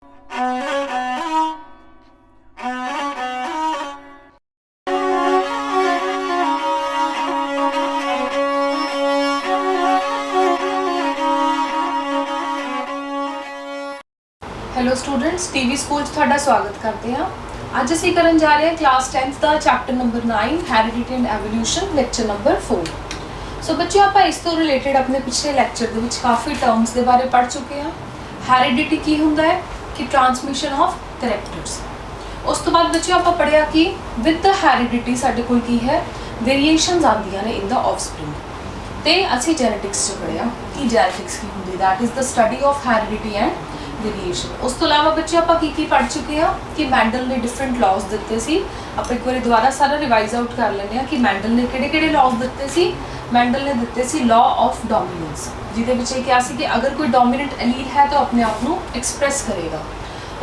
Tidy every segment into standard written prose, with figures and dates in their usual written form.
Hello students, TV school तुहाडा स्वागत करते हैं। अज असीं करन जा रहे हैं क्लास 10th का chapter number 9 heredity and evolution, lecture number 4। सो बच्चों, आप इस तो रिलेटेड अपने पिछले लेक्चर दे विच काफ़ी टर्म्स के बारे पढ़ चुके हैं। हैरिडिटी की हुंदा है कि ट्रांसमिशन ऑफ करैक्टर्स। उस तो बाद बच्चों आप पढ़िया कि विद द हैरिडिटी साडे कोल की है वेरीएशनस आंदियां ने इन द ऑफस्प्रिंग। ते असीं जेनेटिक्स च पढ़िया कि जेनेटिक्स की हुंदी, that is the study of heredity and variation. उस तो इलावा बच्चे आप पढ़ चुके हैं कि मैंडल ने डिफरेंट लॉज दिते सी। आप एक बार दोबारा सारा रिवाइज आउट कर लेंगे कि मैंडल ने किहड़े लॉज दिते सी। मैंडल ने दिते सी लॉ ऑफ डोमिनेंस, जिहदे विच ये कहा सी कि अगर कोई डोमिनेंट एलील है तो अपने आप को एक्सप्रैस करेगा।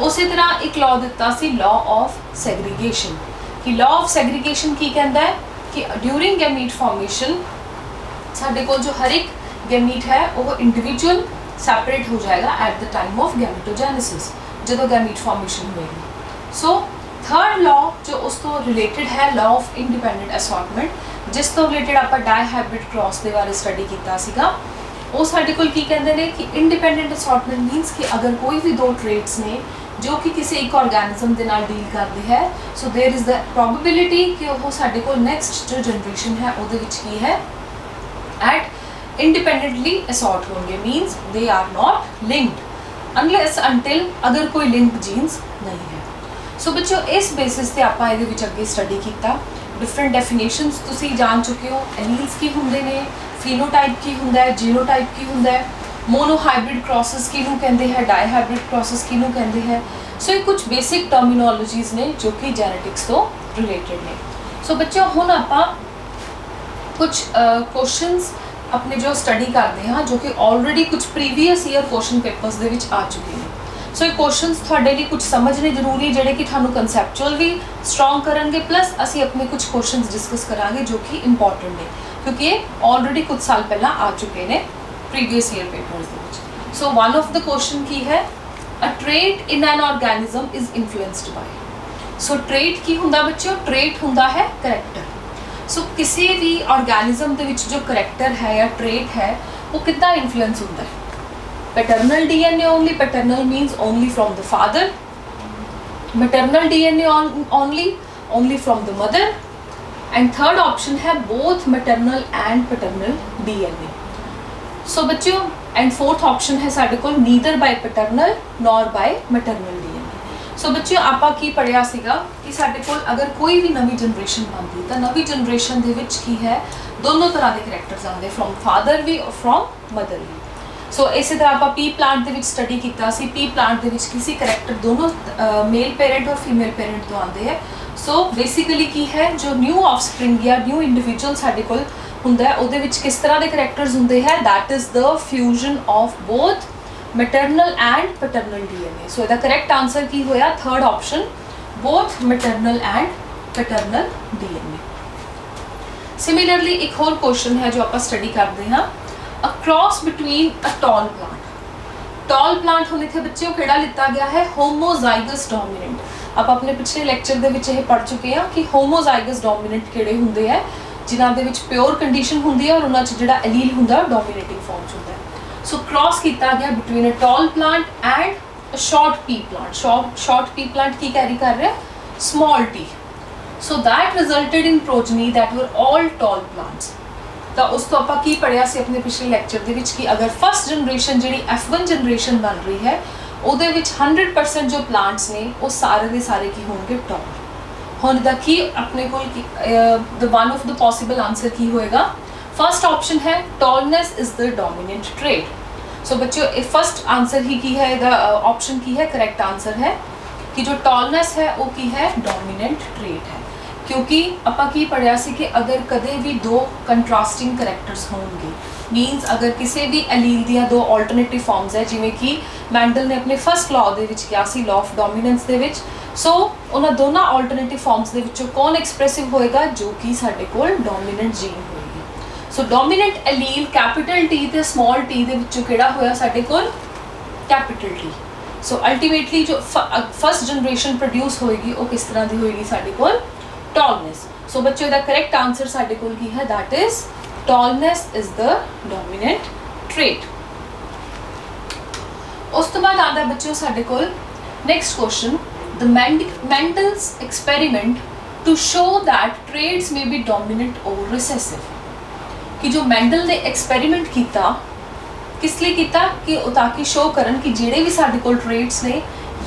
उसी तरह एक लॉ दिता सी लॉ ऑफ सैग्रीगेशन, कि लॉ ऑफ सैग्रीगेशन की कहता है कि ड्यूरिंग गैमीट फॉर्मेशन साडे कोल जो हर एक गैमीट है वो इंडिविजुअल सैपरेट हो जाएगा at the time of gametogenesis, जो गैमीट फॉर्मेशन होएगी। सो थर्ड लॉ जो उस तो रिलेटेड है लॉ ऑफ इंडिपेंडेंट असॉर्टमेंट, जिस तो रिलेटेड आप डायहाइब्रिड क्रॉस के बारे स्टडी किया सीगा। वो साडे कोल की कहते हैं कि इंडिपेंडेंट असॉर्टमेंट मीनस कि अगर कोई भी दो ट्रेड्स ने जो कि किसी एक ऑर्गेनिज्म के नाल डील करते हैं, so there is the probability कि वो साडे कोल नेक्स्ट जो जनरेशन है वो की है एट इंडिपेंडेंटली असॉर्ट होंगे, means they are not linked unless until अगर कोई लिंक जीन्स नहीं है। सो बच्चों, इस बेसिस से आप अगे स्टडी किया। डिफरेंट डेफिनेशंस तुसी जान चुके हो। एलील्स की होंगे ने, फिनोटाइप की होंदा है, जीनोटाइप की होंदा है, मोनोहाइब्रिड क्रॉसेस किनू कहते हैं, डायहाइब्रिड क्रॉसेस किनू कहते हैं। सो ये कुछ बेसिक टर्मिनोलॉजीज ने जो कि जेनेटिक्स तो रिलेटेड ने। सो बच्चों, हुण आपां कुछ क्वेश्चंस अपने जो स्टडी करते हैं जो कि ऑलरेडी कुछ प्रीवियस ईयर क्वेश्चन पेपर्स दे विच आ चुके हैं। सो ये क्वेश्चंस थोड़े लिए कुछ समझने जरूरी जोड़े कि थानू कंसैप्चुअल भी स्ट्रॉन्ग करेंगे, प्लस असी अपने कुछ क्वेश्चंस डिस्कस करांगे जो कि इंपॉर्टेंट है, क्योंकि ये ऑलरेडी कुछ साल पहला आ चुके हैं previous year papers they which. So one of the question की है अ trait in an organism is influenced by. So trait की हुंदा बच्चों, ट्रेट हुंदा है करैक्टर। सो किसी भी ऑर्गेनिज्म के विच जो करैक्टर है या ट्रेट है वो कितना इन्फ्लुएंस होता है। Paternal DNA only, paternal means only from the father. Maternal DNA only from the mother. And third option है both maternal and paternal DNA. सो बच्चों, एंड फोर्थ ऑप्शन है साडे कोल neither bye paternal nor bye maternal DNA. सो बच्चों, आपा की पढ़िया सीगा कि साडे कोल अगर कोई भी नवी जनरेशन बनती तो नवी जनरेशन दे विच की है दोनों तरह के करैक्टर्स आते, फ्रॉम फादर भी और फ्रॉम मदर भी। सो इस तरह आप पी प्लांट दे विच स्टडी किया सी। पी प्लांट दे विच किसी करैक्टर दोनों मेल पेरेंट और फीमेल पेरेंट तो आते हैं। सो बेसिकली की है जो न्यू ऑफस्प्रिंग या न्यू इंडिविजुअल साडे कोल हुंदा है उहदे विच किस तरह के करैक्टर्स हुंदे हैं, that is the fusion of both maternal and paternal DNA. सो इसका करेक्ट आंसर की होया third option, both maternal and paternal DNA. Similarly एक और क्वेश्चन है जो आप स्टडी करते हैं, a cross between a tall plant. Tall plant होने थे बच्चों केड़ा लिता गया है होमोजाइगस डोमिनेंट। आप अपने पिछले लेक्चर दे विच पढ़ चुके हैं कि होमोजाइगस डोमिनेंट केड़े हुंदे हैं, जिन्हां दे विच प्योर कंडीशन हुंदी है और उन्हां च जिहड़ा एलील हुंदा डोमिनेटिंग फॉर्म च हुंदा है। सो क्रॉस किया गया between a tall plant and a short P plant. Short P plant की कैरी कर रहा है small T. So that resulted in progeny that were all tall plants. तो उस तो आप पढ़िया से अपने पिछले लेक्चर दे विच कि अगर फर्स्ट जनरेशन जी F1 जनरेशन बन रही है उहदे विच 100% जो प्लांट्स ने वो सारे के सारे की होंगे टॉल। हुण दा की अपने को the one of the possible answer की होएगा, फर्स्ट ऑप्शन है tallness is the dominant trait. सो बच्चों, फर्स्ट आंसर ही की है ऑप्शन की है करेक्ट आंसर है कि जो टॉलनेस है वो की है डोमिनेंट ट्रेट है, क्योंकि आपा की पढ़िया सी कि अगर कदे भी दो कंट्रास्टिंग करैक्टर्स होंगे, मीनस अगर किसी भी एलील दियां दो ऑल्टरनेटिव फॉर्म्स है, जिमें कि मैंडल ने अपने फर्स्ट लॉ दे विच किया सी, लॉ ऑफ डोमिनेंस दे विच। सो उन्हां दोनों ऑल्टरनेटिव फॉर्म्स दे विचों कौन एक्सप्रैसिव होएगा, जो कि साडे कोल डोमिनेंट जीन होएगी। सो डोमिनेंट एलील कैपिटल टी ते स्मॉल टी दे विचों किहड़ा होया साडे कोल कैपिटल टी। सो अल्टीमेटली जो फर्स्ट जनरेशन प्रोड्यूस होएगी वो किस तरह की होएगी साडे कोल टॉलनेस। सो बच्चों दा करेक्ट आंसर साडे कोल की है that is tallness is the dominant trait. उस तो बाद आता है बच्चों साडे कोल next question, the Mendel's experiment to show that trades may be dominant over recessive. कि जो मेंडल ने एक्सपेरिमेंट किया किस लिए किया कि ताकि शो करन कि जेडे भी साडे कोल ट्रेड्स ने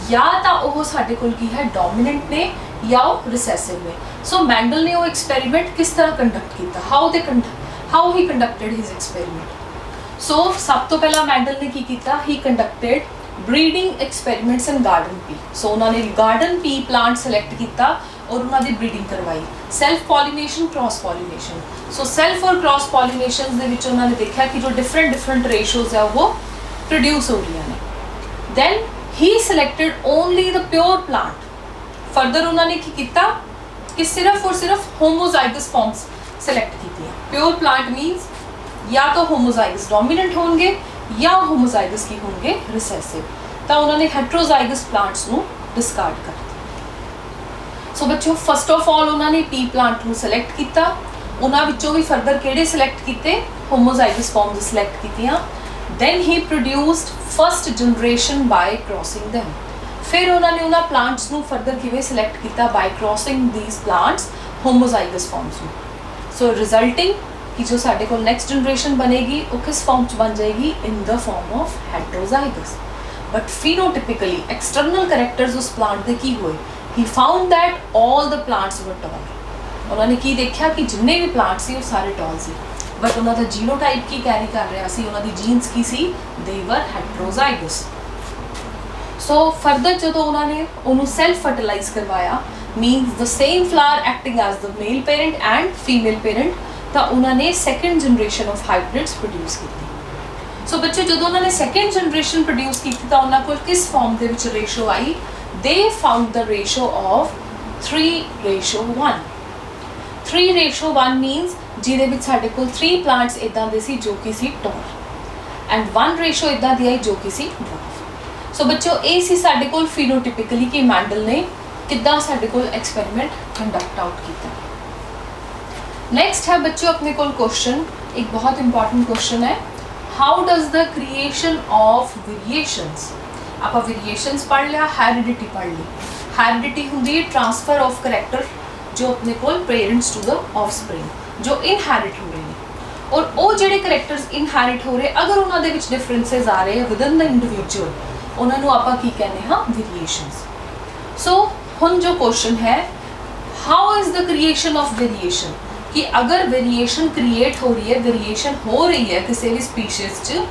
या तो वो साडे कोल की है डोमिनेंट ने या वो रिसेसिव ने। सो मेंडल ने वो एक्सपेरिमेंट किस तरह कंडक्ट किया, how he conducted his experiment. सो सब तो पहला मेंडल ने की किया, ही conducted breeding experiments in garden pea. सो उन्होंने गार्डन पी प्लांट सिलेक्ट किया और उन्होंने ब्रीडिंग करवाई, सैल्फ पॉलीनेशन क्रॉस पॉलीनेशन। सो सैल्फ और क्रॉस पॉलीनेशन दे विच उन्होंने देखा कि जो डिफरेंट रेशोज है वो प्रोड्यूस हो रही हैं। Then he selected only the pure plant. Further उन्होंने की किया कि सिर्फ और सिर्फ होमोजाइगस फॉर्म्स सिलेक्ट की। प्योर प्लांट मीन्स या तो होमोजाइगस डोमिनेंट होंगे या होमोजाइगस की होंगे रिसेसिव। तो उन्होंने हेट्रोजाइगस प्लांट्स को डिस्कार्ड कर दिया। सो बच्चों फर्स्ट ऑफ ऑल उन्होंने पी प्लांट को सिलेक्ट किया, उन्होंने विचों भी फर्दर किहड़े सिलेक्ट किए, होमोजाइगस फॉर्म्स सिलेक्ट कीतियां। Then he produced first generation by crossing them. फिर उन्होंने उन्होंने प्लांट्स को फर्दर किवें सिलेक्ट किया by crossing these plants homozygous forms में। सो रिजल्टिंग कि जो साडे कोल नेक्स्ट जनरेशन बनेगी वो किस फॉर्म च बन जाएगी, in the form of heterozygous. But phenotypically external characters उस प्लांट दे की हुए, he found that all the plants were tall। उन्होंने की देखा कि जिन्ने भी प्लांट सी वो सारे टॉल सी, बट उन्होंने जीनोटाइप की कैरी कर रहा सी, उन्होंने जीन्स की सी, they were heterozygous। So further जो उन्होंने उन्होंने सेल्फ फर्टिलाइज करवाया, means the same flower acting as the male parent and female parent, तो उन्होंने second generation of hybrids produce की। सो बच्चों जो उन्होंने सैकेंड जनरेशन प्रोड्यूस की तो उन्होंने को किस फॉर्म के विच ratio I, they found the ratio of 3:1। 3:1 means जिहदे विच साडे कोल 3 प्लांट्स इदां दे सी जो कि सी टॉल एंड 1 रेशो इदां दी आई जो कि सी ड्वार्फ। सो बच्चों ये सी साडे कोल फिनोटिपिकली कि मेंडल ने किदां साडे कोल एक्सपेरिमेंट कंडक्ट आउट किया। नेक्स्ट है बच्चों अपने कोल क्वेश्चन, एक बहुत इंपॉर्टेंट क्वेश्चन है, how does the creation of variations. आप वेरिएशंस पढ़ लिया, हेरिडिटी पढ़ ली। हेरिडिटी होंगी है ट्रांसफर ऑफ करैक्टर जो अपने कोल पेरेंट्स टू द ऑफस्प्रिंग, जो इनहेरिट हो रहे हैं। और वो जेडे करैक्टर्स इनहेरिट हो रहे अगर उन्होंने विच डिफरेंसेस आ रहे हैं विद इन द इंडिविजुअल, उन्होंने आपां की कहने हाँ वेरिएशंस। सो हुण जो क्वेश्चन है, how is the creation of variation, कि अगर वेरिएशन क्रिएट हो रही है, वेरिएशन हो रही है किसी भी स्पीशीज च,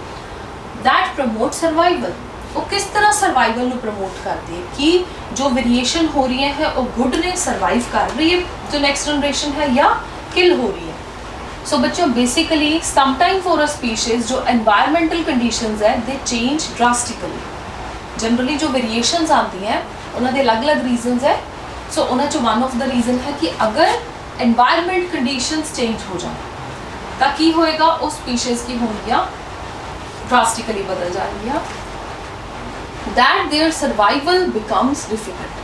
दैट प्रमोट सर्वाइवल। वो किस तरह सर्वाइवल को प्रमोट करती है कि जो वेरिएशन हो रही है वो गुड ने सर्वाइव कर रही है जो नेक्स्ट जनरेशन है या किल हो रही है। सो बच्चों basically sometime for a species जो एनवायरमेंटल कंडीशंस है दे चेंज ड्रास्टिकली। जनरली जो वेरिएशंस आती हैं उन्होंने अलग अलग रीजनस है। सो उन्होंने जो वन ऑफ द रीजन है कि अगर एनवायरमेंट कंडीशंस चेंज हो जाए तो की होएगा, उस स्पीशीज की होंगियाँ ड्रास्टिकली बदल जाएंगियाँ, that their survival becomes difficult।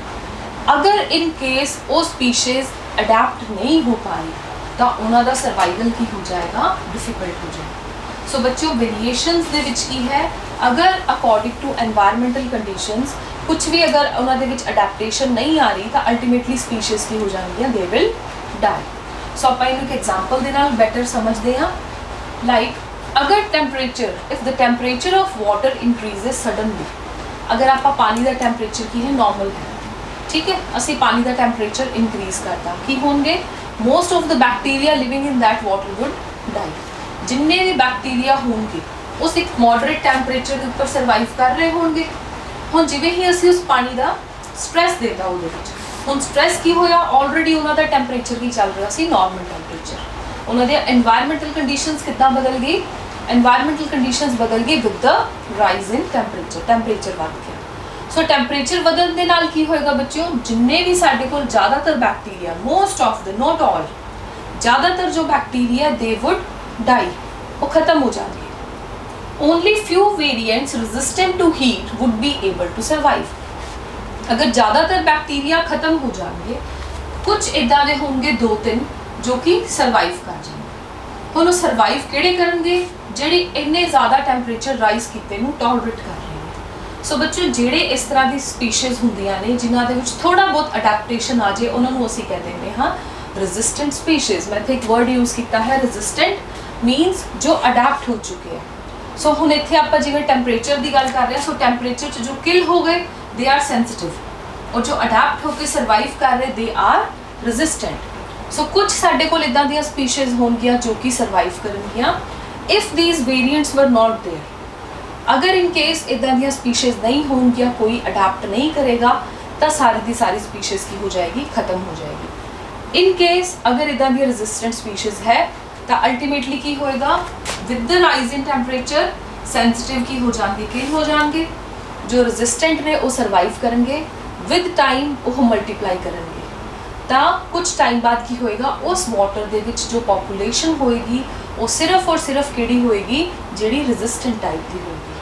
अगर इन केस वो स्पीशीज अडेप्ट नहीं हो पाई तो उन्होंने सर्वाइवल की हो जाएगा डिफिकल्ट हो जाएगा। सो बच्चों वेरिएशंस दे विच की है, अगर अकॉर्डिंग टू एनवायरमेंटल कंडीशंस कुछ भी अगर उन्होंने विच अडेप्टेशन नहीं आ रही तो अल्टीमेटली स्पीशीज की हो जाएंगी, दे विल डाई। सो आप एक एग्जाम्पल दे नाल बेटर समझते हैं, लाइक अगर temperature if the temperature of water increases suddenly, अगर आप पानी का टैंपरेचर की है नॉर्मल है, ठीक है, असी पानी का टैंपरेचर इंक्रीज करता की होंगे, most of the bacteria living in that water would die. जिन्ने भी बैक्टीरिया होंगे उस एक मॉडरेट टैंपरेचर के ऊपर सर्वाइव कर रहे होंगे। हुण जिवें ही असी उस पानी का स्ट्रैस देता वो हुण स्ट्रैस की होया, ऑलरेडी उन्होंने टैंपरेचर की चल रहा सी नॉर्मल टैंपरेचर, उन्होंने एनवायरमेंटल कंडीशंस किद्दां बदल गई, एनवायरमेंटल कंडीशंस बदल गई with the rise in temperature, temperature बढ़ गया। सो टैंपरेचर बदलने दे नाल की होएगा बच्चों, जिन्ने भी साडे कोल ज़्यादातर bacteria, most of the not all, ज़्यादातर जो बैक्टीरिया दे वुड डाई, वो खत्म हो जाएंगे। only few variants resistant to heat would be able to survive. अगर ज़्यादातर बैक्टीरिया खत्म हो जाएंगे, कुछ इदां दे होंगे 2-3 जो कि सर्वाइव कर जाएंगे। हुण सर्वाइव किहड़े करनगे? ਜਿਹੜੇ ਇੰਨੇ ਜ਼ਿਆਦਾ ਟੈਂਪਰੇਚਰ ਰਾਈਜ਼ ਕੀਤੇ ਨੂੰ ਟੋਲਰੇਟ ਕਰ ਰਹੇ ਨੇ। ਸੋ ਬੱਚੋ ਜਿਹੜੇ ਇਸ ਤਰ੍ਹਾਂ ਦੀ ਸਪੀਸ਼ੀਜ਼ ਹੁੰਦੀਆਂ ਨੇ ਜਿਨ੍ਹਾਂ ਦੇ ਵਿੱਚ ਥੋੜਾ ਬਹੁਤ ਅਡੈਪਟੇਸ਼ਨ ਆ ਜੇ, ਉਹਨਾਂ ਨੂੰ ਅਸੀਂ ਕਹਿ ਦਿੰਦੇ ਹਾਂ ਰੈਜ਼ਿਸਟੈਂਟ ਸਪੀਸ਼ੀਜ਼। ਮੈਂ ਇੱਥੇ ਇੱਕ ਵਰਡ ਯੂਜ਼ ਕੀਤਾ ਹੈ ਰੈਜ਼ਿਸਟੈਂਟ, ਮੀਨਸ ਜੋ ਅਡੈਪਟ ਹੋ ਚੁੱਕੇ ਆ। ਸੋ ਹੁਣ ਇੱਥੇ ਆਪਾਂ ਜਿਵੇਂ ਟੈਂਪਰੇਚਰ ਦੀ ਗੱਲ ਕਰ ਰਹੇ ਹਾਂ, ਸੋ ਟੈਂਪਰੇਚਰ 'ਚ ਜੋ ਕਿਲ ਹੋ ਗਏ ਦੇ ਆਰ ਸੈਂਸਿਟਿਵ, ਔਰ ਜੋ ਅਡੈਪਟ ਹੋ ਕੇ ਸਰਵਾਈਵ ਕਰ ਰਹੇ ਦੇ ਆਰ ਰੈਜ਼ਿਸਟੈਂਟ। ਸੋ ਕੁਝ ਸਾਡੇ ਕੋਲ ਇੱਦਾਂ ਦੀਆਂ ਸਪੀਸ਼ੀਜ਼ ਹੋਣਗੀਆਂ ਜੋ ਕਿ ਸਰਵਾਈਵ ਕਰਨਗੀਆਂ if these variants were not there। अगर in case इदां ਦੀਆਂ स्पीशीज़ नहीं होंगी, कोई अडाप्ट नहीं करेगा, तो सारी दी सारी स्पीशीज़ की हो जाएगी, ख़त्म हो जाएगी। in case अगर इदां दी रेजिस्टेंट स्पीशीज़ है तो अल्टीमेटली की होएगा, with the rise in temperature sensitive की हो जाएंगे, किल हो जाएंगे। जो रेजिस्टेंट ने वो सर्वाइव करेंगे, विद टाइम वो मल्टीप्लाई करेंगे। तो कुछ टाइम बाद की होएगा, उस वाटर दे विच जो पॉपुलेशन होएगी वो सिर्फ और सिर्फ किहड़ी होएगी, जिहड़ी रेजिस्टेंट टाइप की होएगी,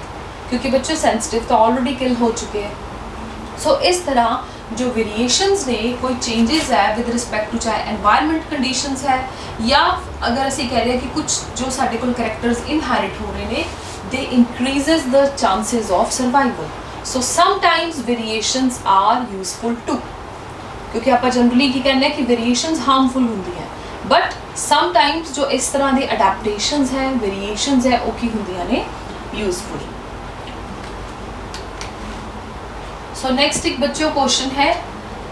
क्योंकि बच्चों सेंसिटिव तो ऑलरेडी किल हो चुके हैं। सो इस तरह जो वेरिएशंस ने, कोई चेंजेस है विद रिस्पेक्ट टू चाहे एनवायरनमेंट कंडीशंस है, या अगर असीं कह रहे हैं कि कुछ जो साडे कोल करैक्टर्स इनहेरिट हो रहे ने, दे increases the chances of survival. So sometimes variations are useful to, क्योंकि आप जनरली की कहने कि वेरिएशंस हार्मफुल होंदी है, बट समटाइम्स जो इस तरह के अडैप्टेशंस है, वेरिएशंस है, वो की होंदियां ने यूजफुल। सो नेक्स्ट एक बच्चों क्वेश्चन है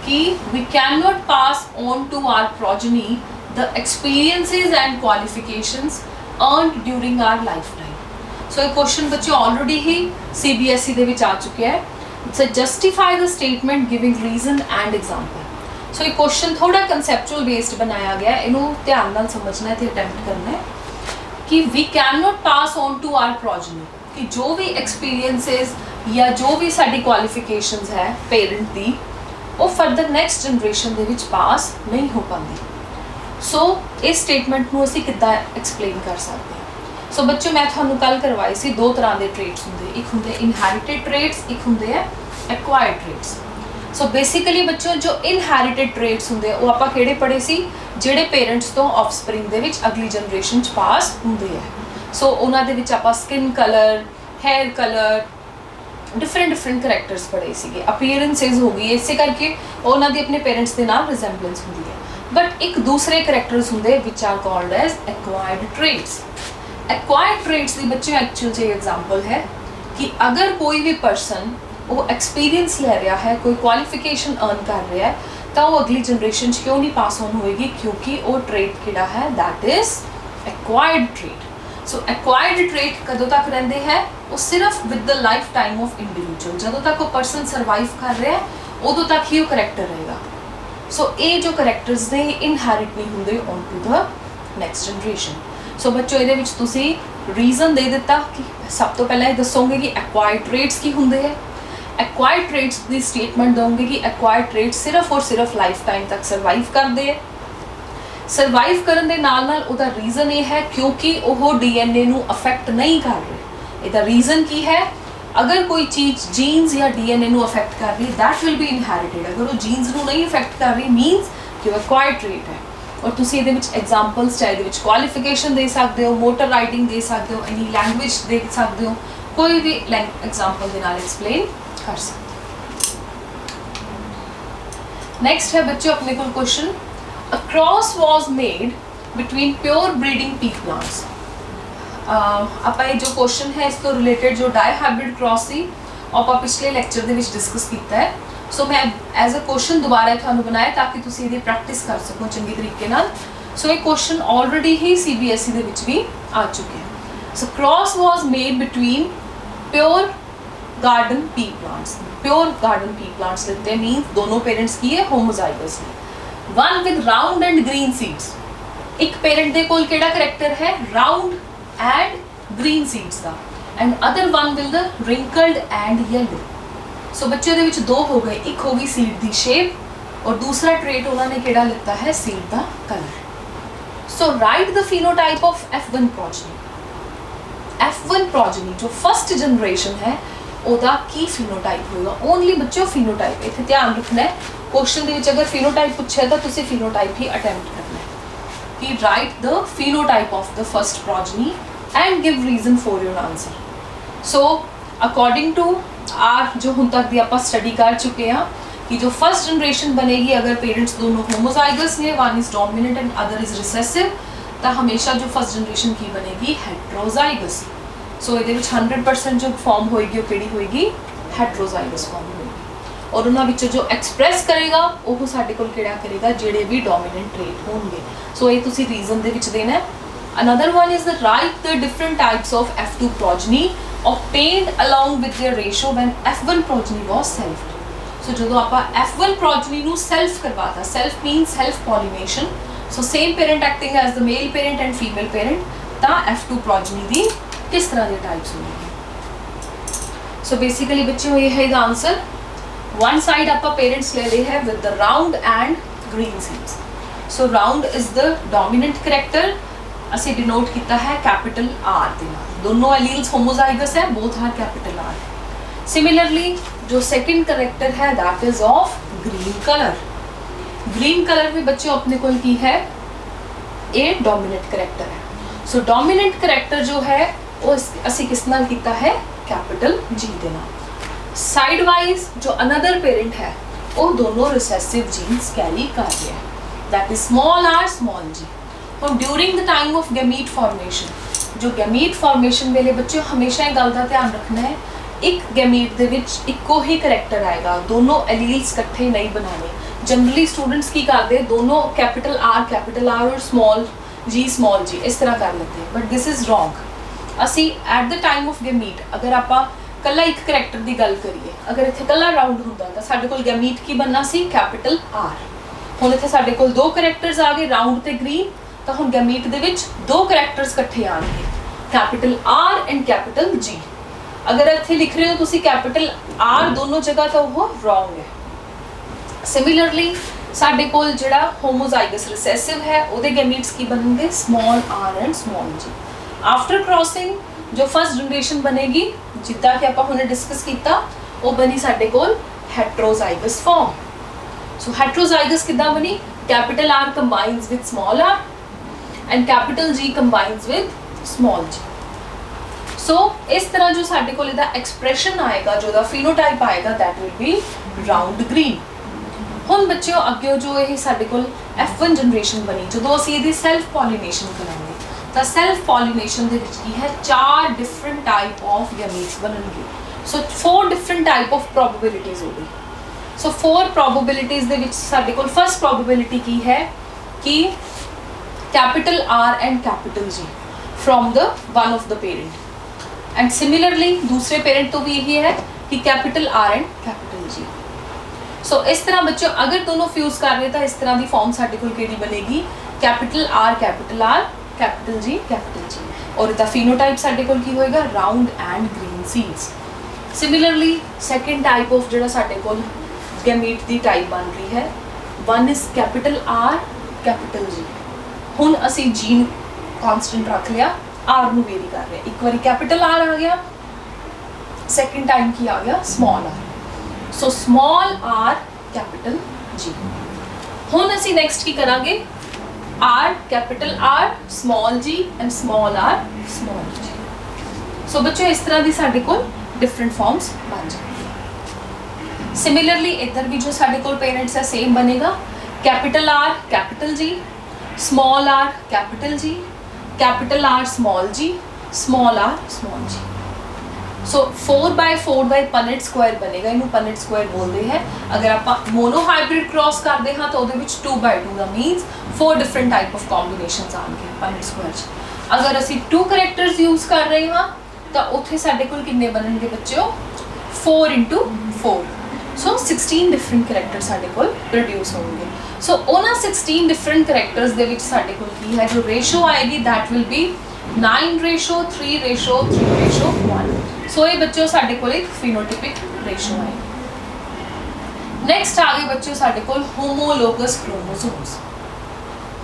कि we can not pass on to our progeny the experiences and qualifications earned during our life time. सो ये क्वेश्चन बच्चों ऑलरेडी ही CBSE दे विच आ चुके हैं। सो justify the statement giving reason and example. सो ये question थोड़ा कंसैप्चुअल बेस्ड बनाया गया है, इनू ध्यान नाल समझना है, अटैम्प्ट करना है कि we can not pass on to our progeny, कि जो भी एक्सपीरियंसेस या जो भी साडी क्वालिफिकेशंस है पेरेंट दी, वो फर्दर नैक्सट जनरेशन दे विच पास नहीं हो पाती। सो इस स्टेटमेंट नू असीं किद्दां एक्सप्लेन कर सकते हैं? सो बच्चों मैं तुहानूं कल करवाई सी, दो तरह के ट्रेट्स होंदे, एक होंदे इनहेरिटेड ट्रेट्स, एक होंदे है एक्वायर्ड ट्रेट्स। सो बेसिकली बच्चों जो इनहेरिटेड ट्रेट्स होंदे वो आपां किहड़े पढ़े सी, जिहड़े पेरेंट्स तो ऑफस्प्रिंग दे विच अगली जनरेशन च पास होंदे है। सो उन्हां दे विच आपां skin colour, hair colour, different characters पढ़े सीगे, अपीयरेंसेस हो गई, इसे करके उन्हां दी अपने पेरेंट्स दे नाल रिजेंबलेंस होंदी है। बट एक दूसरे करैक्टर्स होंदे which are called as acquired traits. Acquired traits दी बच्चों एक्चुअल च एग्जाम्पल है कि अगर कोई भी पर्सन वो एक्सपीरियंस ले रहा है, कोई क्वालिफिकेशन अर्न कर रहा है, तो वो अगली जनरेशन क्यों नहीं पास ऑन होएगी, क्योंकि वो ट्रेट किहड़ा है, that is acquired trait. So acquired trait कदों तक रहिंदे हैं, वो सिर्फ with the life time of individual, जदों तक वो पर्सन सर्वाइव कर रहा है उदों तक ही वो करैक्टर रहेगा। सो ये जो करैक्टर्स ने इनहेरिट नहीं होंदे on to the next generation. सो बच्चों ये तुसी रीजन दे दिता कि सब तो पहले दसोगे कि एक्वायर्ड ट्रेट्स की होंदे है। एक्वायर्ड ट्रेट्स की स्टेटमेंट दोगे कि एक्वायर्ड ट्रेट्स सिर्फ और सिर्फ लाइफ टाइम तक सर्वाइव करते हैं। सर्वाइव करन दे नाल नाल उहदा रीजन ये है क्योंकि वह DNA नू अफेक्ट नहीं कर रहे। इहदा रीजन की है, अगर कोई चीज़ जीन्स या DNA नू अफेक्ट कर रही, दैट विल बी इनहेरिटेड। अगर वो जीन्स नू नहीं अफेक्ट कर रही, मीनस कि वो एक्वायर्ड ट्रेट है। और तुसी इहदे विच एग्जाम्पल्स चाहे इहदे विच क्वालिफिकेशन दे सकते हो, मोटर राइटिंग दे सकते हो, एनी लैंग्वेज दे सकते हो, कोई भी एग्जाम्पल दे नाल एक्सप्लेन कर सकते। नेक्स्ट है बच्चों अपने को question, a cross was made between pure breeding P plants. ਆਪਾਂ ਇਹ जो क्वेश्चन है इस तो रिलेटेड जो डाई हाइब्रिड क्रॉस सी ਆਪਾਂ पिछले ਲੈਕਚਰ ਦੇ ਵਿੱਚ डिस्कस ਕੀਤਾ है। सो मैं एज अ क्वेश्चन दोबारा ਤੁਹਾਨੂੰ बनाया ताकि ਤੁਸੀਂ ਇਹਦੀ प्रैक्टिस कर सको चंगी तरीके नाल। सो ये क्वेश्चन ऑलरेडी ही CBSE ਦੇ ਵਿੱਚ ਵੀ आ चुके हैं। So cross was made between pure garden pea plants. Pure garden pea plants लेते हैं, मीन्स दोनों पेरेंट्स की है होमोजाइगस है। One with round and green seeds, एक पेरेंट दे कोल केड़ा करैक्टर है, राउंड एंड ग्रीन सीड्स का, and other one will the wrinkled and yellow. सो बच्चे दे विच दो हो गए, एक होगी सीड दी शेप और दूसरा ट्रेट उन्होंने केड़ा लेता है, सीड दा colour. So right the phenotype of F1 progeny. F1 ਪ੍ਰੋਜਨੀ ਜੋ ਫਸਟ ਜਨਰੇਸ਼ਨ ਹੈ ਉਹਦਾ ਕੀ ਫੀਨੋਟਾਈਪ ਹੋਏਗਾ। ਓਨਲੀ ਬੱਚਿਓ ਫੀਨੋਟਾਈਪ, ਇੱਥੇ ਧਿਆਨ ਰੱਖਣਾ ਹੈ ਕੁਐਸਚਨ ਦੇ ਵਿੱਚ ਅਗਰ ਫੀਨੋਟਾਈਪ ਪੁੱਛਿਆ ਤਾਂ ਤੁਸੀਂ ਫੀਨੋਟਾਈਪ ਹੀ ਅਟੈਂਪਟ ਕਰਨਾ ਹੈ ਕਿ right the ਫੀਨੋਟਾਈਪ of the first ਪ੍ਰੋਜਨੀ and give reason for your answer. So according to are जो हुण तक दी आपां स्टडी कर चुके हैं कि जो फर्स्ट जनरेशन बनेगी अगर पेरेंट्स दोनों होमोजाइगस ने, one is dominant and other is recessive, तो हमेशा जो फर्स्ट जनरेशन की बनेगी हेट्रोजाइगस। सो ये 100% जो फॉर्म होएगी वो केड़ी होएगी हेट्रोजाइगस फॉर्म होएगी और उन्हां विचों जो एक्सप्रैस करेगा वो साडे कोल किहड़ा करेगा जिहड़े भी डोमिनेंट ट्रेट होणगे। सो ये तुसीं रीजन दे विच देना है। Another one is that write the different types of F2 progeny obtained along with their ratio when F1 progeny was selfed. So ਜਦੋਂ ਆਪਾਂ F1 progeny ਨੂੰ self ਕਰਵਾਤਾ, self means self pollination, so same parent acting as the male parent and female parent, ਤਾਂ F2 progeny ਦੀ किस तरह ਦੇ types ਹੋਣਗੇ। So basically ਬੱਚਿਓ ਇਹ ਹੈ ਇਹਦਾ ਆਨਸਰ। one side ਆਪਾਂ parents ਲੈ ਲਏ ਹੈ with the round and green seeds. So round is the dominant character, ਅਸੀਂ डिनोट किया है कैपिटल आर के नाल। दोनों एलील्स होमोजाइगस है, both are capital R. Similarly जो सेकंड करैक्टर है that is of green colour. Green colour में बच्चों अपने को की है ए डोमिनेंट करैक्टर है। सो डोमिनेंट करैक्टर जो है वो असी किस नाल किया है कैपिटल जी के नाल। साइड वाइज जो अनदर पेरेंट है वो दोनों रिसेसिव जीन्स कैरी कर रहे हैं, that is small R small जी। और during the time of gamete formation, जो गैमीट फॉर्मेशन वेले बच्चों हमेशा एक गल का ध्यान रखना है एक गैमीट दे विच इक्को ही करैक्टर आएगा, दोनों एलील्स इकट्ठे नहीं बनाने। जनरली स्टूडेंट्स की करते दोनों कैपिटल आर और स्मॉल जी इस तरह कर लेते हैं, बट दिस इज रॉन्ग। असी at the time of gamete अगर आप कला एक करैक्टर की गल करिए, अगर इत्थे कला राउंड होंदा तो साडे कोल गैमीट की बनना सी कैपिटल आर। हुण इत्थे साडे कोल दो करैक्टर्स आ गए राउंड ते ग्रीन, तो हम गैमीट दे विच दो करैक्टर्स इकट्ठे आएंगे capital R and capital G. अगर इत्थे लिख रहे हो तुसी कैपिटल आर दोनों जगह तो वो रॉन्ग है। सिमिलरली साडे कोल जिहड़ा होमोजाइगस रिसेसिव है उहदे गैमीट्स की बनेंगे small R and small G. After crossing जो फर्स्ट जनरेशन बनेगी जिद्दां कि आपां हुणे डिस्कस कीता वो बनी साडे कोल हेट्रोजाइगस फॉर्म। सो हेट्रोजाइगस किद्दां बनी, capital R combines with small R and capital G combines with small g. So इस तरह जो साडे कोल इहदा एक्सप्रैशन आएगा जो दा फिनोटाइप आएगा that will be round green. हुण बच्चों अगे जो ये साडे कोल F1 जनरेशन बनी जो असीं इहदी सेल्फ पॉलिनेशन करांगे ਤਾਂ सेल्फ पॉलिनेशन दे विच की है 4 different type of gametes बनणगे। So 4 different type of probabilities हो गई। सो 4 प्रोबेबिलिटीज दे विच साडे कोल फर्स्ट प्रोबेबिलिटी की है कि capital R and capital G from the one of the parent and similarly दूसरे पेरेंट तो भी यही है कि capital R and capital G. सो इस तरह बच्चों अगर दोनों फ्यूज कर रहे तो इस तरह की फॉर्म साडे कोल केड़ी बनेगी कैपिटल आर कैपिटल जी और इसका फिनोटाइप साडे कोल की होएगा round and green seeds. Similarly second type of जिहड़ा साडे कोल गैमीट दी टाइप बन रही है one is capital R capital जी। हुण असी जी कॉन्स्टेंट रख लिया, आर नू वेरी कर रहे हैं, एक बारी कैपिटल आर आ गया, सेकंड टाइम की आ गया small are. So small R capital जी। हुण असी नेक्स्ट की करांगे are capital R small ji and small R small G. सो बच्चों इस तरह की साडे कोल डिफरेंट फॉर्म्स बन जाएंगे। सिमिलरली इधर भी जो साडे कोल पेरेंट्स है सेम बनेगा capital R capital G, small R capital G, capital R small G, small R small G. So 4x4 Punnett square बनेगा, इनू पनेट स्क्वायर बोलते हैं। अगर आप मोनो हाइब्रिड क्रॉस करते हैं तो 2x2 का मीनस 4 डिफरेंट टाइप ऑफ कॉम्बीनेशंस आएंगे पनेट स्क्वायर। अगर असी 2 करैक्टर्स यूज कर रहे हैं तो उत्थे साडे कोल कितने बनणगे बच्चों 4 × 4। सो 16 डिफरेंट करैक्टर साडे कोल प्रोड्यूस होंगे। सो उन्हां 16 डिफरेंट करैक्टर्स दे विच साडे कोल की है जो रेशो आएगी दैट विल बी 9:3:3:1। सो ये बच्चों साडे कोल एक फिनोटिपिक रेशो आएगी। नैक्सट आ गए बच्चों साडे कोल होमोलोगस क्रोमोसोम्स।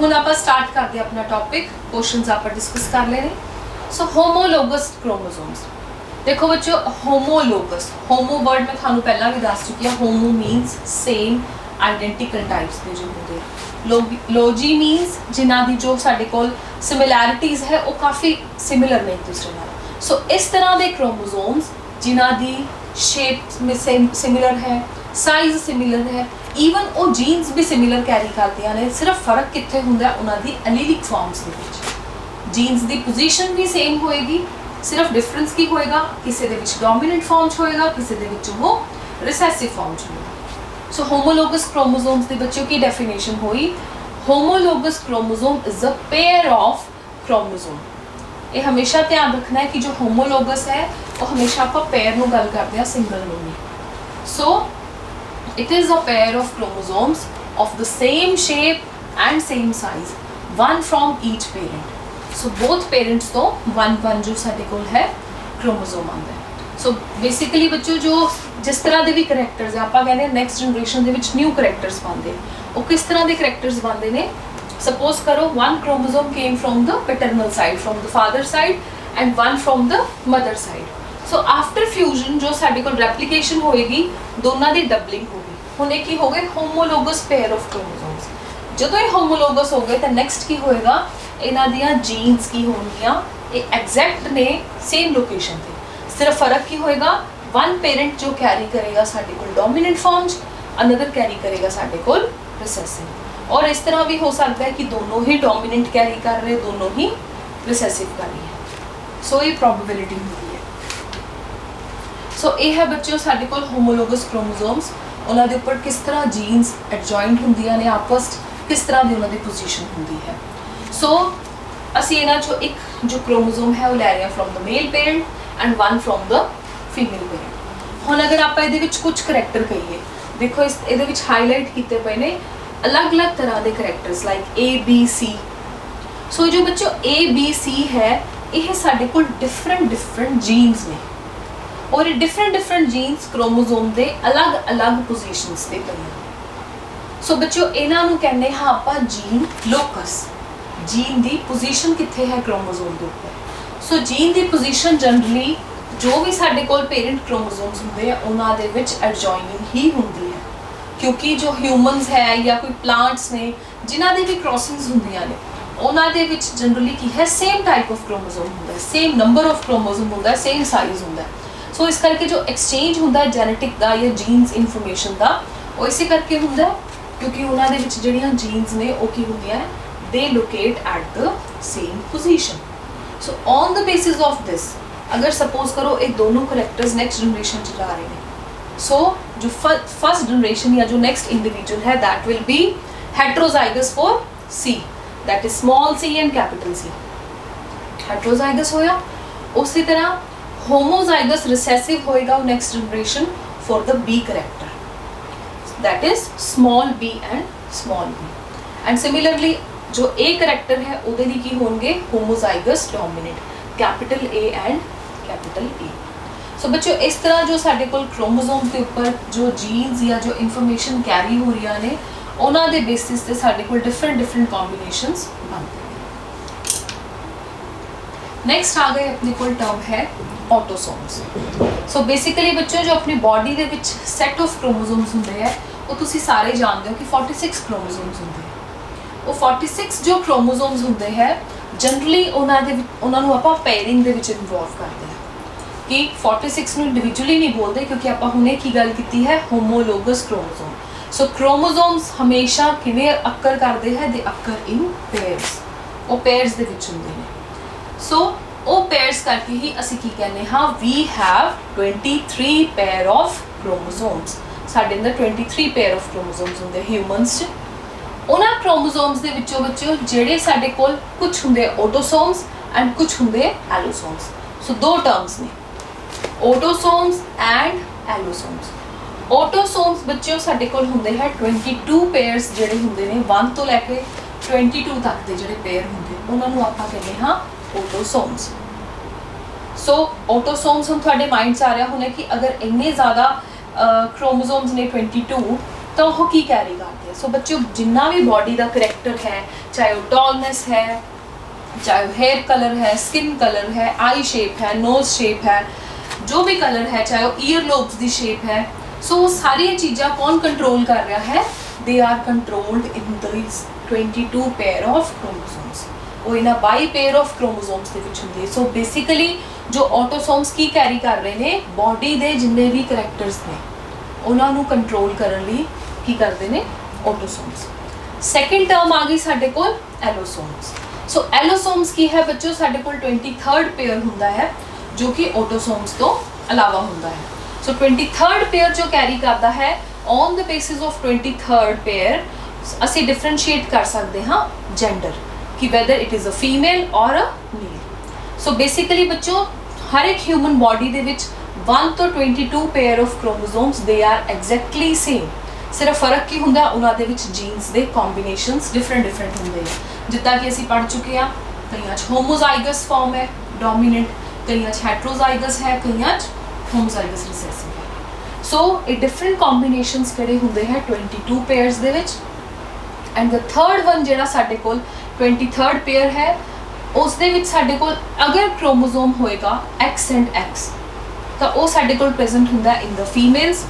हुण आपां स्टार्ट करदे अपना टॉपिक, क्वेश्चंस आपां डिस्कस कर लेने। सो होमोलोगस क्रोमोसोम्स, देखो बच्चों होमोलोगस, होमो वर्ड मैं थानू पहला भी दस चुकी है, होमो मीनस सेम आइडेंटिकल टाइप्स के जो होंगे, लोजी मीनस जिन्हां दी जो साडे कोल सिमिलैरिटीज़ है वो काफ़ी सिमिलर ने एक दूसरे नाल। सो इस तरह के क्रोमोसोम्स जिन्हां दी शेप में सिमिलर है, साइज सिमिलर है, ईवन वो जीन्स भी सिमिलर कैरी करदियां ने, सिर्फ फर्क कित्थे हुंदा है उन्हां दी allelic forms they which. Jeans the position भी सेम होएगी, सिर्फ डिफरेंस की होएगा, किसी दे विच डोमिनेंट फॉर्म च होएगा, किसी दे विच वो रिसेसिव फॉर्म च होएगा। सो होमोलोगस क्रोमोसोम्स दी बच्चों की डेफिनेशन हुई, homologous chromosome is a pair of chromosome. ये हमेशा ध्यान रखना है कि जो होमोलोगस है वो हमेशा आप पेयर नूं गल करते हैं, सिंगल नूं नहीं। सो it is a pair of chromosomes of the same shape and same size, one from each parent. So both parents तो one जो साडे कोल है क्रोमोसोम आंदा है। So basically बच्चों जो जिस तरह दे भी करैक्टर्स है आपां कहंदे next generation they which new characters पांदे, वो किस तरह दे करैक्टर्स पांदे ने, सपोज करो one chromosome came from the paternal side, from the father side, and one from the mother side. So after fusion जो साडे कोल रेप्लीकेशन होएगी दोनों की डबलिंग होगी, हुण ये की हो गए होमोलोगस पेयर ऑफ क्रोमोसोम्स। जदों ये होमोलोगस हो गए तो नैक्सट की होएगा, इन्हां दियां जीन्स की होणगियां ये एग्जैक्ट ने सेम लोकेशन पे, सिर्फ फर्क की होएगा वन पेरेंट जो कैरी करेगा साडे कोल डोमिनेंट फॉर्म्स, अनदर कैरी करेगा साडे कोल रिसेसिव। और इस तरह भी हो सकता है कि दोनों ही डोमिनेंट कैरी कर रहे, दोनों ही रिसेसिव कर रही है। सो ये प्रोबेबिलिटी होगी। सो ये है बच्चों साडे कोल होमोलोगस क्रोमोसोम्स, उन्हां दे उपर किस तरह जीन्स एडजॉइंट हुंदियां ने आपस किस तरह दी उन्हां दी पोजीशन हुंदी है। सो असीं इन्हां चों एक जो क्रोमोसोम है वो लै रहे हैं from the male parent and one from the female parent. हुण अगर आपां इहदे विच कुछ करैक्टर कहिए, देखो इस इहदे विच हाईलाइट कीते पए ने अलग अलग तरह के characters like A B C. सो जो बच्चों ए बी सी है यह साडे कोल डिफरेंट जीन्स ने, और डिफरेंट जीन्स क्रोमोसोम के अलग अलग पोजीशनस ते पई। सो बच्चों इन्हां नूं कहंदे हां आपां जीन लोकस, जीन दी पोजीशन कित्थे है क्रोमोसोम के उपर। सो जीन दी पोजीशन जनरली जो भी साडे कोल पेरेंट क्रोमोसोम्स हुंदे हैं उन्हां दे विच एडजॉइनिंग ही हुंदी है, क्योंकि जो ह्यूमनस है या कोई प्लांट्स ने जिन्हां दी भी क्रॉसिंग्स हुंदियां ने उन्हां दे विच जनरली की है सेम टाइप ऑफ क्रोमोसोम हुंदा है, सेम नंबर ऑफ क्रोमोसोम हुंदा है, सेम साइज हुंदा है। सो इस करके जो एक्सचेंज होंदा है जेनेटिक का या जीन्स इनफॉर्मेशन का वो इसे करके होंदा है क्योंकि उन्हां दे विच जिहड़ियां जीन्स ने वो की होंदियां दे locate at the same position. So on the basis of this अगर सपोज करो ये दोनों करैक्टर्स नेक्स्ट जनरेशन च जा रहे हैं, सो जो फर्स्ट जनरेशन या जो नेक्स्ट इंडिविजुअल है that will B heterozygous for C, that is small C and capital C, heterozygous होया। उसी तरह होमोजाइगस रिसेसिव होएगा next generation for the B character, that is small B and small B. And similarly जो ए character है उहदे दी की होणगे homozygous dominant, capital A and capital A. सो बच्चों इस तरह जो साडे कोल क्रोमोसोम के ऊपर जो जीन्स या जो इंफॉर्मेशन कैरी हो रही ने उन्हां दे बेसिस ते साडे कोल डिफरेंट कॉम्बिनेशंस बनते हैं। नेक्स्ट आ गए अपने कोल टर्म है ऑटोसोम्स। सो बेसिकली बच्चों जो अपनी बॉडी दे विच सैट ऑफ क्रोमोसोम्स होंदे हैं वो तुसी सारे जानते हो कि 46 क्रोमोसोम्स होंदे हैं। वो 46 जो क्रोमोसोम्स होंदे हैं जनरली उन्हां नूं आपां पेयरिंग दे विच इन्वॉल्व करते हैं कि 46 नूं इंडिविजुअली नहीं बोलते क्योंकि आपां हुणे की गल कीती है होमोलोगस क्रोमोसोम। सो क्रोमोसोम्स हमेशा किवें अक्कर करते हैं, दे अक्कर इन पेयर्स, वो पेयर्स दे विच हुंदे ने। सो वो पेयर्स करके ही असी की कहने हाँ we have 23 pair of chromosomes, साडे अंदर 23 पेयर ऑफ क्रोमोसोम्स होंदे ह्यूमनस च। उन्हां क्रोमोसोम्स दे विचों बच्चों जेड़े साडे कोल कुछ हुंदे ऑटोसोम्स एंड कुछ हुंदे एलोसोम्स। सो दो टर्म्स ने ऑटोसोम्स एंड एलोसोम्स। ऑटोसोम्स बच्चों साडे कोल हुंदे है 22 पेयर्स जेड़े हुंदे ने 1 तो लैके 22 तक दे जेड़े पेयर हुंदे उन्हां नूं आपां कहने हाँ ऑटोसोम्स। सो ऑटोसोम्स हम थोड़े माइंड से आ रहा होने कि अगर इन्ने ज़्यादा क्रोमोसोम्स ने 22 तो वो की कैरी करते हैं। सो बच्चों जिन्ना भी बॉडी का करैक्टर है चाहे वो टॉलनेस है चाहे हेयर कलर है, स्किन कलर है, आई शेप है, नोज शेप है, जो भी कलर है, चाहे वो ईयर लोब्स की शेप है, सो वो सारी चीज़ां कौन कंट्रोल कर रहा है? They are controlled in this 22 pair of chromosomes. वो इन्हां 22 पेयर ऑफ क्रोमोसोम्स के विच हुंदी है। सो बेसिकली जो ऑटोसोम्स की कैरी कर रहे हैं बॉडी के जिन्ने भी करैक्टर्स ने उन्होंने कंट्रोल करने लई की करते हैं ऑटोसोम्स। सैकेंड टर्म आ गई साडे कोल एलोसोम्स। सो एलोसोम्स की है बच्चों, साडे कोल 23rd पेयर हुंदा है जो कि ऑटोसोम्स तो अलावा हुंदा है। सो 23rd पेयर जो कैरी करता है, on the basis of 23rd pair असी डिफरेंशिएट कर सकते हाँ जेंडर कि whether it is a female और अ मेल। सो बेसिकली बच्चों हर एक ह्यूमन बॉडी दे विच 1 तो 22 pair of chromosomes they are exactly same. सिर्फ फर्क की हुंदा उन्हां दे विच जीन्स दे कॉम्बीनेशनस डिफरेंट हुंदे हैं। जिद्दां कि असीं पढ़ चुके हैं, कईयां च होमोजाइगस फॉर्म है डोमिनेंट, कईयां च हेट्रोजाइगस है, कईयां च होमोजाइगस रिसेसिव है। सो ये डिफरेंट कॉम्बीनेशनस किहड़े हुंदे हैं 22 pairs they which. And the third one जिहड़ा साडे कोल 23rd पेयर है उस दे विच साडे कोल अगर क्रोमोसोम होएगा X एंड X तो वो साडे कोल प्रेजेंट हुंदा इन द फीमेल्स।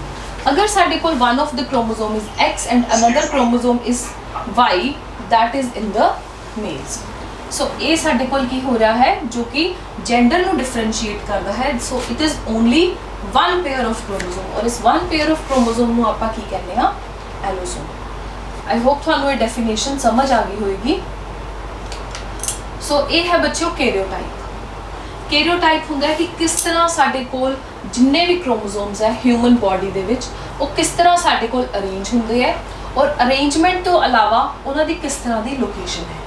अगर साडे कोल one of the chromosome is X and another chromosome is Y that is in the mails. सो ये साडे कोल की हो रहा है जो कि जेंडर नू डिफरेंशिएट करता है। So it is only one pair of chromosome और इस वन पेयर ऑफ क्रोमोसोम नू आपां की कहने हां एलोसोम। आई होप थानू ये डेफिनेशन समझ आ गई होएगी। सो ये है बच्चों कैरियोटाइप। कैरियोटाइप हुंदा है कि किस तरह साडे कोल जिन्ने भी क्रोमोसोम्स है ह्यूमन बॉडी दे विच वो किस तरह साडे कोल अरेंज हुंदे है और अरेंजमेंट तो अलावा उन्हां दी किस तरह दी लोकेशन है।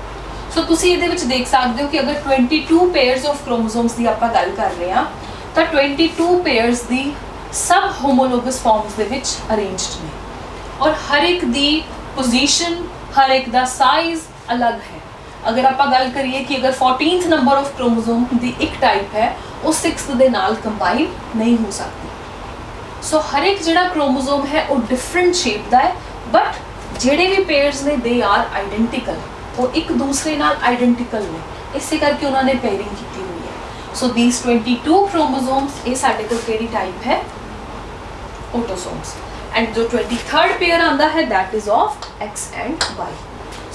सो तुसीं इहदे विच देख सकते हो कि अगर 22 पेयर्स ऑफ क्रोमोसोम्स की आपां गल कर रहे हैं तो 22 पेयर्स दी सब homologous forms they which arranged ने और हर एक दी पोजीशन, हर एक दा साइज अलग है। अगर आप गल करिए कि अगर 14th नंबर ऑफ क्रोमोसोम की एक टाइप है वो 6th दे नाल कंबाइन नहीं हो सकती। सो हर एक जिहड़ा क्रोमोसोम है वो डिफरेंट शेप का है बट जिहड़े भी पेयर्स ने दे आर आइडेंटिकल, वो एक दूसरे नाल आइडेंटिकल ने, इस करके उन्होंने पेयरिंग की हुई है। सो दीज 22 क्रोमोसोम्स ये साडे कोल केड़ी टाइप है ऑटोसोम्स। एंड जो 23rd पेयर आंदा है that is of X and Y।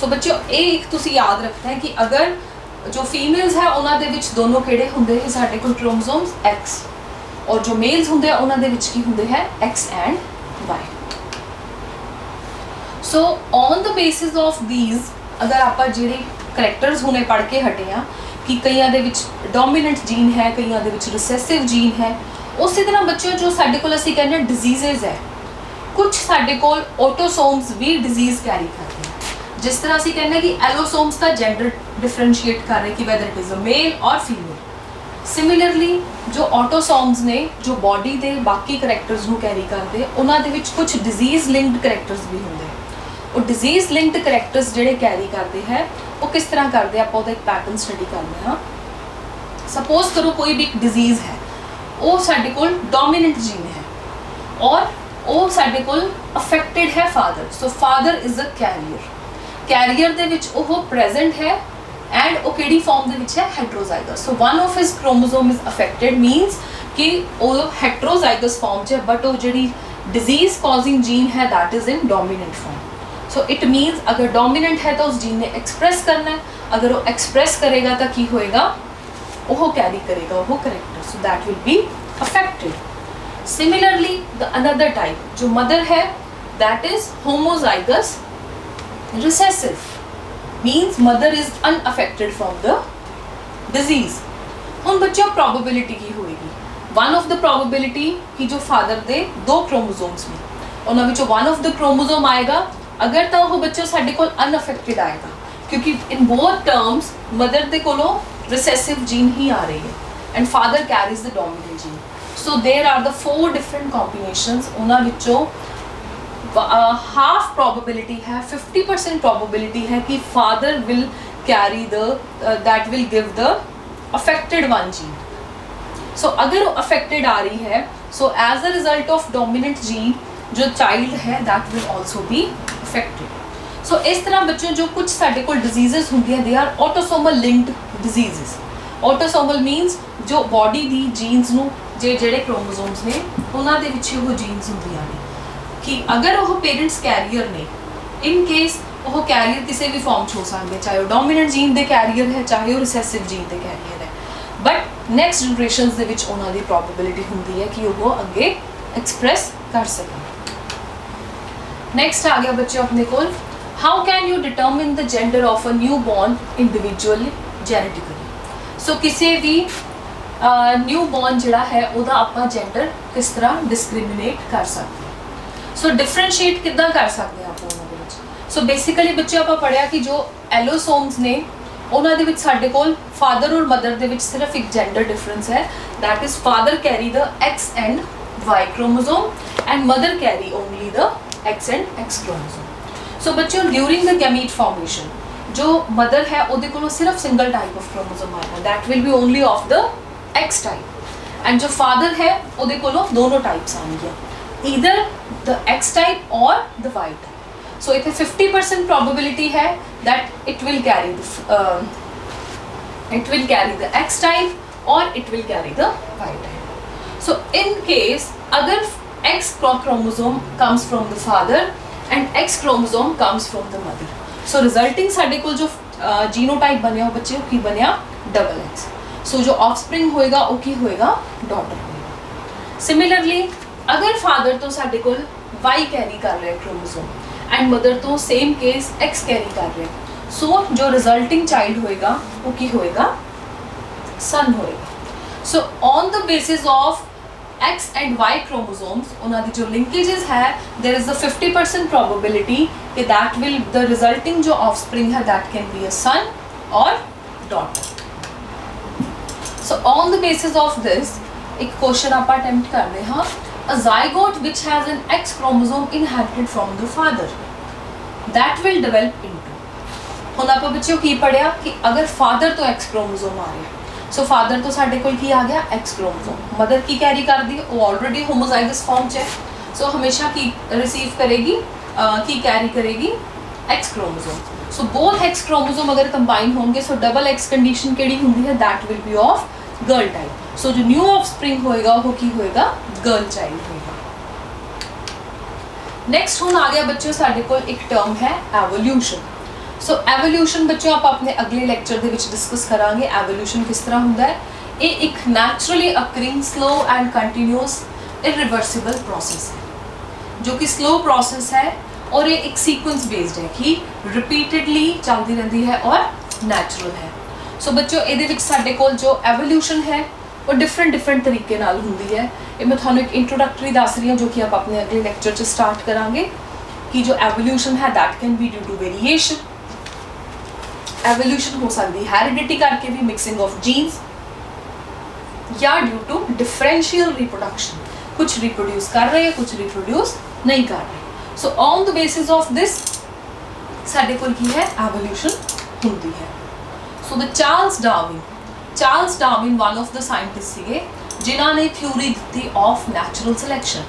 सो बच्चों ये एक तुसी याद रखना है कि अगर जो फीमेल्स है उन्हां दे विच दोनों केड़े हुंदे है साडे कोल क्रोमोसोम्स X और जो मेल्स हुंदे हैं उन्हां दे विच की हुंदे है X and Y। So on the basis of these अगर आप जिहड़े करैक्टर्स हुणे पढ़ के हटे हैं कि कईयां दे विच डोमिनेंट जीन है, कईयां दे विच रिसेसिव जीन है, उसी तरह बच्चों जो साडे कोल असीं कहने डिजीजेज है, कुछ साडे कोल ऑटोसोम्स भी डिजीज कैरी करते हैं। जिस तरह असीं कहने कि एलोसोम्स का जेंडर डिफरेंशिएट कर रहे कि whether it is a male और फीमेल। सिमिलरली जो ऑटोसोम्स ने जो बॉडी के बाकी करैक्टर्स नू कैरी करते उन्हां दे विच कुछ डिजीज लिंक्ड करैक्टर्स भी होंगे। और डिजीज लिंक्ड करैक्टर्स जिहड़े कैरी करते हैं वो किस तरह करते हैं, आप एक पैटर्न स्टडी करते हैं। सपोज करो कोई भी डिजीज़ है वो साडे कोल डोमिनेंट जीन है और वो साडे कोल अफेक्टेड है father. So father is a career, career दे विच वो प्रेजेंट है एंड वो केड़ी फॉर्म दे विच है heterozygous. So one of his chromosome is affected मीनस कि वो हेट्रोजाइगस फॉर्म च बट वो जिहड़ी डिजीज कॉजिंग जीन है that is in dominant form. So it means अगर डोमिनेंट है तो उस जीन ने एक्सप्रेस करना है, अगर वो एक्सप्रेस करेगा तो की होएगा, वो कैरी करेगा वो character, so that will be affected. Similarly the another type जो मदर है that is homozygous recessive means mother is unaffected from the disease. हुण बच्चों प्रोबेबिलिटी की होएगी, वन ऑफ द प्रोबेबिलिटी कि जो फादर दे दो क्रोमोसोम्स ने उन्हां विचों वन ऑफ द क्रोमोसोम आएगा, अगर तो वो बच्चों साडे कोल अनअफेक्टेड आएगा क्योंकि इन बोथ टर्म्स मदर दे कोलों रिसेसिव जीन ही आ रही है and father carries the dominant gene. So there are the 4 different combinations, उन्हां विचों हाफ प्रोबेबिलिटी है, 50% प्रोबेबिलिटी है कि father will carry the that will give the affected one gene. सो अगर वो अफेक्टेड आ रही है so as a result of dominant gene जो चाइल्ड है that will also be affected. So इस तरह बच्चों जो कुछ साडे कोल डिजीजेस होंदियां they are autosomal linked diseases. Autosomal means जो बॉडी दी जीन्स नू ਜਿਹੜੇ क्रोमोसोम्स ने उन्हां दे विच ਉਹ जीन्स ਹੁੰਦੀਆਂ ਨੇ कि अगर ਉਹ पेरेंट्स कैरियर ने इन केस ਉਹ कैरियर किसी भी फॉर्म 'ਚ ਹੋ ਸਕਦੇ, ਚਾਹੇ ਉਹ ਡੋਮੀਨੈਂਟ ਜੀਨ ਦੇ कैरियर है चाहे ਉਹ रिसेसिव जीन ਦੇ कैरियर है, बट नैक्सट जनरेशनस ਦੇ ਵਿੱਚ ਉਹਨਾਂ ਦੀ ਪ੍ਰੋਬੇਬਿਲਿਟੀ ਹੁੰਦੀ ਹੈ कि ਉਹ ਅੱਗੇ एक्सप्रैस कर ਸਕਣ। नैक्सट आ गया बच्चों अपने कोल, how can you determine the gender of a new born individually genetically. सो किसी भी न्यू बॉर्न जिहड़ा है उहदा आपां जेंडर किस तरह डिस्क्रिमिनेट कर सकते हैं। सो डिफरेंशिएट किद्दां कर सकते हैं आप उहनां दे विच। सो बेसिकली बच्चों आपां पढ़िया कि जो एलोसोम्स ने उहनां दे विच साडे कोल फादर और मदर दे विच सिर्फ एक जेंडर डिफरेंस है, that is father carry the X and Y chromosome and mother carry only the X and X chromosome. So बच्चों ड्यूरिंग द गैमीट फॉर्मेशन जो मदर है उहदे कोलों सिर्फ सिंगल टाइप ऑफ क्रोमोसोम आएगा, that will be only of the X type, and जो father है उहदे कोलों दोनों टाइप्स आएंगे, ईदर द एक्स टाइप और द वाई टाइप। सो इतने 50% प्रोबेबिलिटी है that it will carry the X type और it will carry the Y type. So in case अगर X chromosome comes from the father and X chromosome comes from the mother, so resulting साडे कोल जो genotype बनया बच्चे की बनया double x. सो जो ऑफस्प्रिंग होएगा वो की होएगा डॉटर होएगा। सिमिलरली अगर फादर तो साडे कोल वाई कैरी कर रहे क्रोमोसोम एंड मदर तो सेम केस एक्स कैरी कर रहे, सो जो रिजल्टिंग चाइल्ड होएगा वो की होएगा सन होएगा। So on the basis of X and Y chromosomes उन्हां दी जो लिंकेजेस है देयर इज द 50% प्रोबेबिलिटी कि दैट विल द रिजल्टिंग जो ऑफस्प्रिंग है that can be a son और daughter. So on the basis of this एक question आप अटेम्प्ट करते हैं, a zygote which has an X chromosome inherited from the father that will develop into. हुण आपां बच्चों की पढ़िया कि अगर फादर तो एक्स क्रोमोसोम आ रहा, सो फादर तो साडे कोल की आ गया एक्स क्रोमोसोम, मदर की कैरी कर दी वो ऑलरेडी होमोजाइगस फॉर्म च है, सो हमेशा की रिसीव करेगी की कैरी करेगी X chromosome. So both X chromosome अगर कंबाइन होंगे सो डबल एक्स कंडीशन केड़ी हुंदी है that will be of girl type. So जो न्यू ऑफस्प्रिंग होएगा वो की होएगा गर्ल चाइल्ड होएगा। नेक्स्ट हुण आ गया बच्चों साडे कोल एक टर्म है एवोल्यूशन। सो एवोल्यूशन बच्चों आप अपने अगले लेक्चर दे विच डिस्कस करांगे एवोल्यूशन किस तरह हुंदा है। ये एक naturally occurring slow and continuous irreversible process है जो कि स्लो प्रोसेस है और ये एक सीक्वेंस बेस्ड है कि रिपीटेडली चलती रहती है और नैचुरल है। सो बच्चों ये विच साडे कोल जो एवोल्यूशन है वो डिफरेंट तरीके नाल हुंदी है। ये मैं थानू एक इंट्रोडक्टरी दस रही हूँ जो कि आप अपने अगले लेक्चर च स्टार्ट करांगे कि जो एवोल्यूशन है that can be due to variation. Evolution हो सकती है हेरिडिटी करके भी, मिक्सिंग ऑफ जीन्स, या ड्यू टू डिफरेंशियल रिप्रोडक्शन, कुछ रिप्रोड्यूस कर रहे हैं कुछ रिप्रोड्यूस नहीं कर रहे। So on the basis of this साडे कोल की है एवोल्यूशन हुंदी है। So the Charles Darwin one of the scientist सीगे जिन्हां ने थ्योरी दी ऑफ नैचुरल सिलेक्शन।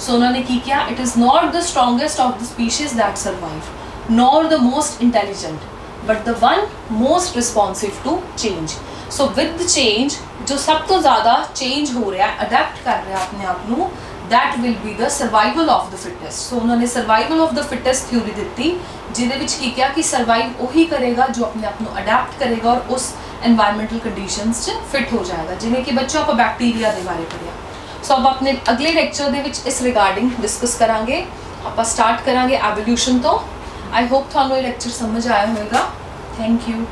सो उन्होंने की किया, it is not the strongest of the species that survive nor the most intelligent but the one most responsive to change. So with the change जो सब तो ज़्यादा चेंज हो रहा है, अडेप्ट कर रहा है अपने आप को, that will be the survival of the fittest. So उन्होंने survival of the fittest theory दी जिहदे विच की किया कि सर्वाइव वही करेगा जो अपने आप को अडेप्ट करेगा और उस एनवायरमेंटल कंडीशंस च फिट हो जाएगा, जिवें कि बच्चों आप बैक्टीरिया के बारे पढ़िया। सो अब अपने अगले लेक्चर दे विच इस रिगार्डिंग डिस्कस करांगे। आप स्टार्ट करांगे एवोल्यूशन तो। आई होप थानू ये लेक्चर समझ आया होगा। Thank you.